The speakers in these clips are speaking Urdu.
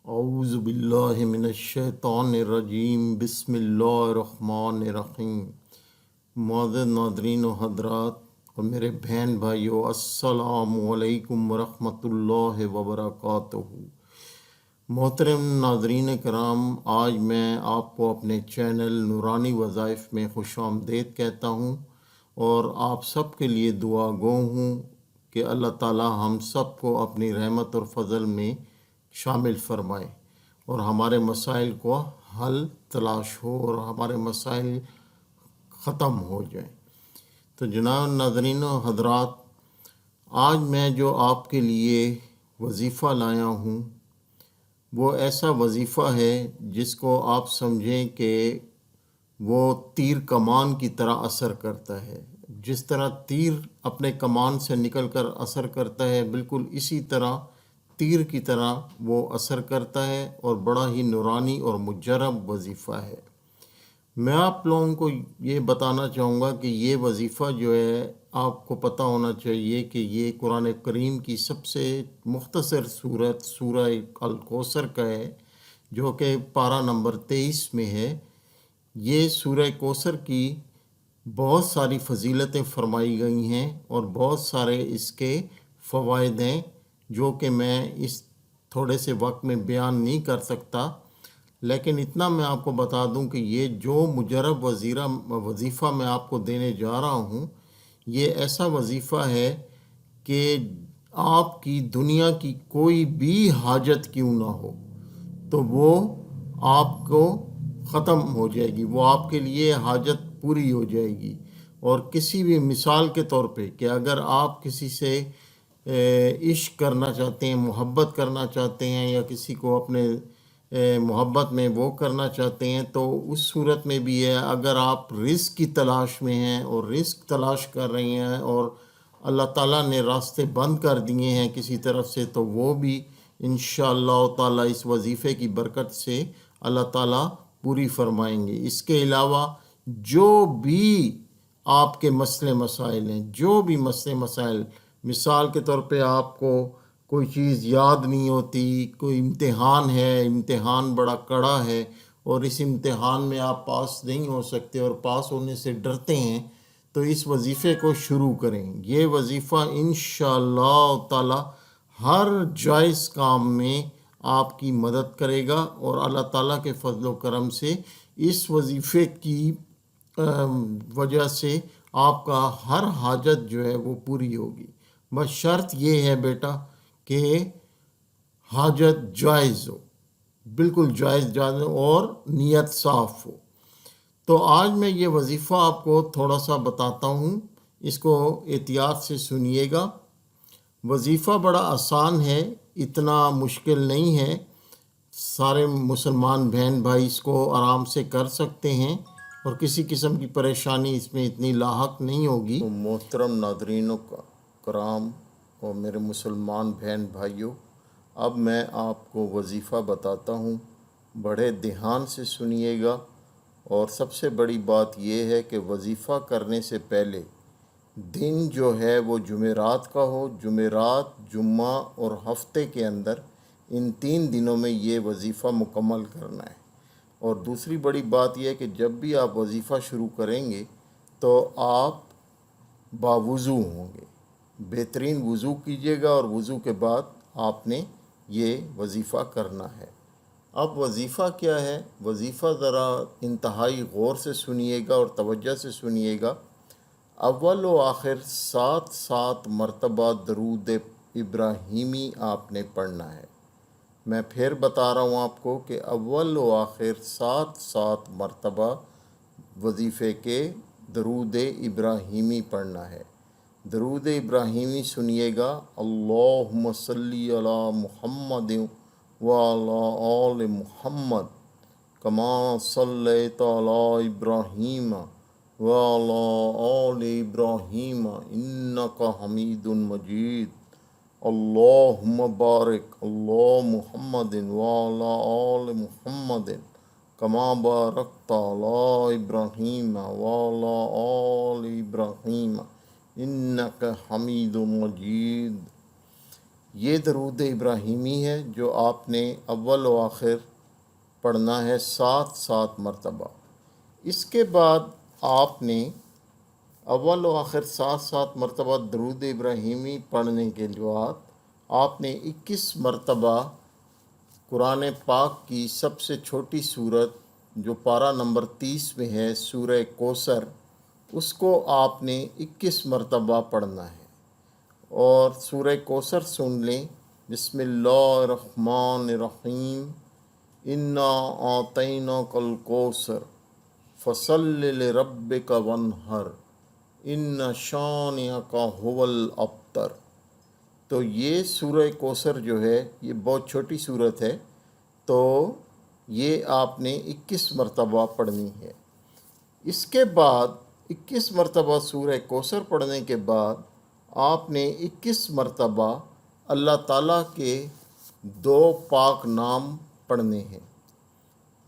اعوذ باللہ من الشیطان الرجیم، بسم اللہ الرحمن الرحیم۔ معزز ناظرین و حضرات اور میرے بہن بھائیو، السلام علیکم ورحمۃ اللہ وبرکاتہ۔ محترم ناظرین کرام، آج میں آپ کو اپنے چینل نورانی وظائف میں خوش آمدید کہتا ہوں اور آپ سب کے لیے دعا گو ہوں کہ اللہ تعالی ہم سب کو اپنی رحمت اور فضل میں شامل فرمائے اور ہمارے مسائل کو حل تلاش ہو اور ہمارے مسائل ختم ہو جائیں۔ تو جناب ناظرین و حضرات، آج میں جو آپ کے لیے وظیفہ لایا ہوں وہ ایسا وظیفہ ہے جس کو آپ سمجھیں کہ وہ تیر کمان کی طرح اثر کرتا ہے۔ جس طرح تیر اپنے کمان سے نکل کر اثر کرتا ہے، بالکل اسی طرح تیر کی طرح وہ اثر کرتا ہے اور بڑا ہی نورانی اور مجرب وظیفہ ہے۔ میں آپ لوگوں کو یہ بتانا چاہوں گا کہ یہ وظیفہ جو ہے آپ کو پتہ ہونا چاہیے کہ یہ قرآن کریم کی سب سے مختصر صورت سورہ الکوثر کا ہے، جو کہ پارہ نمبر 23 میں ہے۔ یہ سورہ کوثر کی بہت ساری فضیلتیں فرمائی گئی ہیں اور بہت سارے اس کے فوائد ہیں جو کہ میں اس تھوڑے سے وقت میں بیان نہیں کر سکتا، لیکن اتنا میں آپ کو بتا دوں کہ یہ جو مجرب وظیفہ میں آپ کو دینے جا رہا ہوں، یہ ایسا وظیفہ ہے کہ آپ کی دنیا کی کوئی بھی حاجت کیوں نہ ہو تو وہ آپ کو ختم ہو جائے گی، وہ آپ کے لیے حاجت پوری ہو جائے گی۔ اور کسی بھی مثال کے طور پہ کہ اگر آپ کسی سے عشق کرنا چاہتے ہیں، محبت کرنا چاہتے ہیں یا کسی کو اپنے محبت میں وہ کرنا چاہتے ہیں، تو اس صورت میں بھی ہے اگر آپ رزق کی تلاش میں ہیں اور رزق تلاش کر رہے ہیں اور اللہ تعالیٰ نے راستے بند کر دیے ہیں کسی طرف سے، تو وہ بھی انشاءاللہ تعالیٰ اس وظیفے کی برکت سے اللہ تعالیٰ پوری فرمائیں گے۔ اس کے علاوہ جو بھی آپ کے مسئلے مسائل ہیں، جو بھی مسئلے مسائل، مثال کے طور پہ آپ کو کوئی چیز یاد نہیں ہوتی، کوئی امتحان ہے، امتحان بڑا کڑا ہے اور اس امتحان میں آپ پاس نہیں ہو سکتے اور پاس ہونے سے ڈرتے ہیں، تو اس وظیفے کو شروع کریں۔ یہ وظیفہ انشاءاللہ تعالی ہر جائز کام میں آپ کی مدد کرے گا اور اللہ تعالیٰ کے فضل و کرم سے اس وظیفے کی وجہ سے آپ کا ہر حاجت جو ہے وہ پوری ہوگی۔ بس شرط یہ ہے بیٹا کہ حاجت جائز ہو، بالکل جائز ہو اور نیت صاف ہو۔ تو آج میں یہ وظیفہ آپ کو تھوڑا سا بتاتا ہوں، اس کو احتیاط سے سنیے گا۔ وظیفہ بڑا آسان ہے، اتنا مشکل نہیں ہے، سارے مسلمان بہن بھائی اس کو آرام سے کر سکتے ہیں اور کسی قسم کی پریشانی اس میں اتنی لاحق نہیں ہوگی۔ تو محترم ناظرین کرام اور میرے مسلمان بہن بھائیوں، اب میں آپ کو وظیفہ بتاتا ہوں، بڑے دھیان سے سنیے گا۔ اور سب سے بڑی بات یہ ہے کہ وظیفہ کرنے سے پہلے دن جو ہے وہ جمعرات کا ہو، جمعرات، جمعہ اور ہفتے کے اندر ان 3 دنوں میں یہ وظیفہ مکمل کرنا ہے۔ اور دوسری بڑی بات یہ ہے کہ جب بھی آپ وظیفہ شروع کریں گے تو آپ باوضو ہوں گے، بہترین وضو کیجیے گا اور وضو کے بعد آپ نے یہ وظیفہ کرنا ہے۔ اب وظیفہ کیا ہے؟ وظیفہ ذرا انتہائی غور سے سنیے گا اور توجہ سے سنیے گا۔ اول و آخر 7 مرتبہ درود ابراہیمی آپ نے پڑھنا ہے۔ میں پھر بتا رہا ہوں آپ کو کہ اول و آخر 7 مرتبہ وظیفے کے درود ابراہیمی پڑھنا ہے۔ درود ابراہیمی سنیے گا، اللہم صلی علی محمد وعلی آل محمد کما صلیت علی ابراہیم وعلی آل ابراہیم انک حمید مجید، اللہم بارک علی محمد وعلی آل محمد کما بارکت علی ابراہیم وعلی آل ابراہیم انک حمید مجید۔ یہ درود ابراہیمی ہے جو آپ نے اول و آخر پڑھنا ہے 7 مرتبہ۔ اس کے بعد آپ نے اول و آخر 7 مرتبہ درود ابراہیمی پڑھنے کے بعد آپ نے 21 مرتبہ قرآن پاک کی سب سے چھوٹی سورت جو پارہ نمبر 30 میں ہے سورہ کوثر، اس کو آپ نے 21 مرتبہ پڑھنا ہے۔ اور سورہ کوثر سن لیں۔ بسم اللہ الرحمن الرحیم، انا اعطیناک الکوثر فصل لربک وانحر ان شانئک ھو الابتر۔ تو یہ سورہ کوثر جو ہے یہ بہت چھوٹی سورت ہے، تو یہ آپ نے 21 مرتبہ پڑھنی ہے۔ اس کے بعد 21 مرتبہ سورہ کوثر پڑھنے کے بعد آپ نے 21 مرتبہ اللہ تعالیٰ کے 2 پاک نام پڑھنے ہیں۔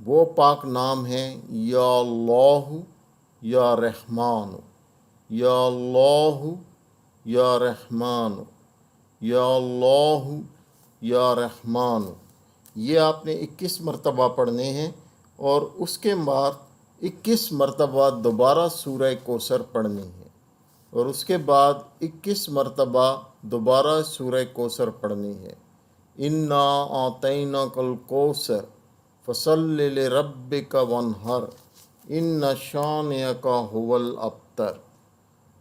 وہ پاک نام ہیں یا اللہ یا رحمان، یا اللہ یا رحمان، یا اللہ یا رحمان۔ یہ آپ نے 21 مرتبہ پڑھنے ہیں، اور اس کے بعد 21 مرتبہ دوبارہ سورہ کوثر پڑھنی ہے، اور اس کے بعد 21 مرتبہ دوبارہ سورہ کوثر پڑھنی ہے۔ انا اعطیناک الکوثر فصل لربک وانحر ان شانئک ھو الابتر۔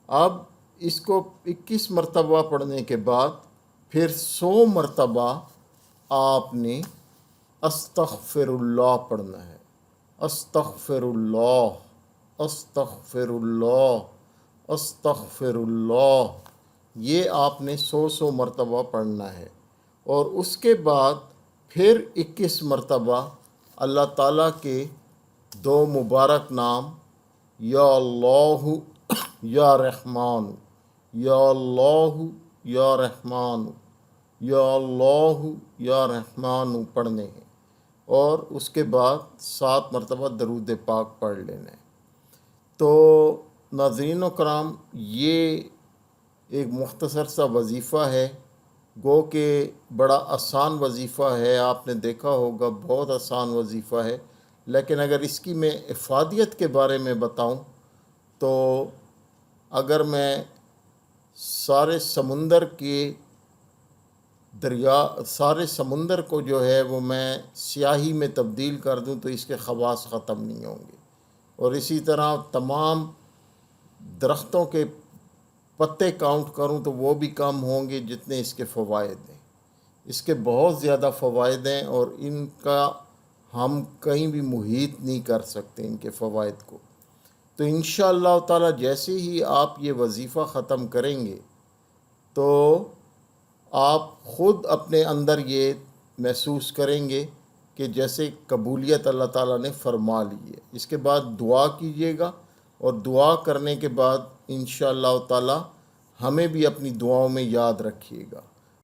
اب اس کو 21 مرتبہ پڑھنے کے بعد پھر 100 مرتبہ آپ نے استغفر اللہ پڑھنا ہے۔ استغفر اللہ، استغفر اللہ، استغفر اللہ۔ یہ آپ نے 100 مرتبہ پڑھنا ہے، اور اس کے بعد پھر 21 مرتبہ اللہ تعالیٰ کے 2 مبارک نام یا اللہ یا رحمان، یا اللہ یا رحمان، یا اللہ یا رحمان پڑھنے ہیں، اور اس کے بعد 7 مرتبہ درود پاک پڑھ لینا ہے۔ تو ناظرین و کرام، یہ ایک مختصر سا وظیفہ ہے، گو کہ بڑا آسان وظیفہ ہے، آپ نے دیکھا ہوگا بہت آسان وظیفہ ہے، لیکن اگر اس کی میں افادیت کے بارے میں بتاؤں تو اگر میں سارے سمندر کو جو ہے وہ میں سیاہی میں تبدیل کر دوں تو اس کے خواص ختم نہیں ہوں گے، اور اسی طرح تمام درختوں کے پتے کاؤنٹ کروں تو وہ بھی کم ہوں گے جتنے اس کے فوائد ہیں۔ اس کے بہت زیادہ فوائد ہیں، اور ان کا ہم کہیں بھی محیط نہیں کر سکتے ان کے فوائد کو۔ تو انشاءاللہ تعالی جیسے ہی آپ یہ وظیفہ ختم کریں گے تو آپ خود اپنے اندر یہ محسوس کریں گے کہ جیسے قبولیت اللہ تعالیٰ نے فرما لی ہے۔ اس کے بعد دعا کیجیے گا، اور دعا کرنے کے بعد انشاءاللہ تعالی ہمیں بھی اپنی دعاؤں میں یاد رکھیے گا۔